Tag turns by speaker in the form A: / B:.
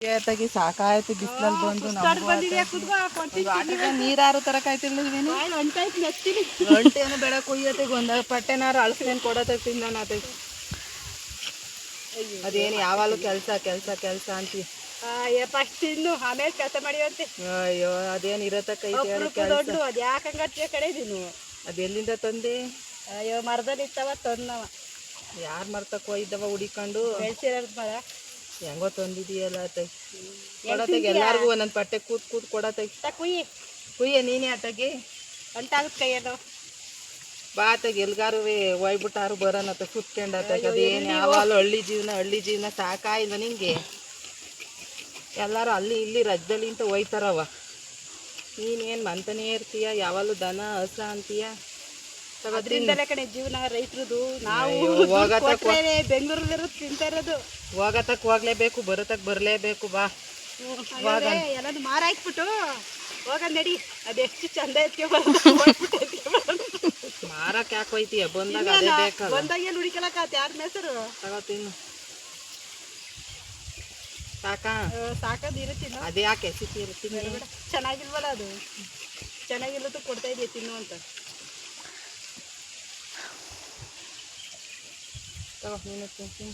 A: ಏತಾಗಿ ಸಾಕಾಯ್ತು ಬಿಸಿಲಲ್ಲಿ ಬಂದು ನೀರಾರು ತರ ಕಾಯ್ತಿಲ್ಲ ಗಂಟೆನು ಬೆಳ ಕುಯ್ಯತೆಗೆ ಒಂದ ಪಟ್ಟೆನಾರು ಅಳಸ್ನೇನು ಕೊಡತ್ತೆ ತಿಂದಾನ ಅದೇನು ಯಾವಾಗಲೂ ಕೆಲಸ ಕೆಲಸ ಕೆಲಸ ಅಂತೀವಿ.
B: ಫಸ್ಟ್ ತಿನ್ನು ಆಮೇಲೆ ಕೆಲಸ ಮಾಡಿವಂತೆ.
A: ಅಯ್ಯೋ ಅದೇನು ಇರತ್ತ ಕೈ
B: ದೊಡ್ಡ ಅದು ಯಾಕಂಗಟ್ಟಿ ಕಡೆ ಇದೀನಿ.
A: ಅದು ಎಲ್ಲಿಂದ ತಂದೆ?
B: ಅಯ್ಯೋ ಮರದಲ್ಲಿ ಇತ್ತವ ತಂದವ.
A: ಯಾರು ಮರ್ತಕ್ಕ ಹೋಯ್ದವ ಹುಡಿಕೊಂಡು
B: ಬೆಳ್ಸಿರೋದು ಮರ
A: ಹೆಂಗೋ ತಂದಿದೀಯಲ್ಲ ಕೊಡತೆಗೆ ಎಲ್ಲಾರ್ಗು ಒಂದೊಂದು ಪಟ್ಟೆ ಕೂತ್ ಕೂತ್ ಕೊಡತೆಗೆ
B: ಕುಯ್ಯಿ
A: ಕುಯ್ಯ ನೀನೇ ಆಟಗಿ
B: ಅಂಟಾಗ ಕೈಯದು
A: ಬಾತಾಗ ಎಲ್ಗಾರು ಒಯ್ಬಿಟ್ಟಾರು ಬರೋಣತ್ತ ಸುತ್ಕೊಂಡತ್ತಾಗ ಅದೇನು ಯಾವಾಗಲೂ ಹಳ್ಳಿ ಜೀವನ ಸಾಕಾಯಿಲ್ಲ ನಿಂಗೆ. ಎಲ್ಲರೂ ಅಲ್ಲಿ ಇಲ್ಲಿ ರಜ್ದಲ್ಲಿ ಅಂತ ಒಯ್ತಾರವ, ನೀನೇನು ಮಂತನೇ ಇರ್ತೀಯ ಯಾವಾಗಲೂ ದನ ಹಸ ಅಂತೀಯ.
B: ಅದರಿಂದಲೇ ಕಡೆ ಜೀವನ ರೈತರದು. ನಾವು ಬೆಂಗಳೂರಲ್ಲಿ ತಿಂತಾ ಇರೋದು.
A: ಹೋಗತಕ್ಕ ಹೋಗ್ಲೇಬೇಕು, ಬರೋತಕ್ ಬರಲೇಬೇಕು. ಬಾ
B: ಎಲ್ಲಾನು ಮಾರ ಹಾಕ್ಬಿಟ್ಟು ಹೋಗ ನಡಿ. ಅದೆಷ್ಟು ಚಂದ ಎತ್ಕೆ
A: ಮಾರಕ್ಕೆ ಯಾಕೆ ಹೋಯ್ತೀಯ? ಬಂದಾಗ ಅದೇ ಬೇಕಲ್ಲ.
B: ಬಂದಾಗ ಏನು ಹುಡಿಕಲಕ್ಕ ಯಾರ ಹೆಸರು
A: ತಗೋತೀನಿ ಸಾಕಾ?
B: ಸಾಕದು ಇರುತ್ತೀನಿ.
A: ಅದೇ ಯಾಕೆ ಸಿಟಿ ಇರ್ತೀನಿ
B: ಚೆನ್ನಾಗಿಲ್ವಲ್ಲ ಅದು. ಚೆನ್ನಾಗಿಲ್ಲದು ಕೊಡ್ತಾ ಇದೆಯಾ ತಿನ್ನು ಅಂತ.
A: ತಗೋ ನೀನು ತಿಂತೀನಿ.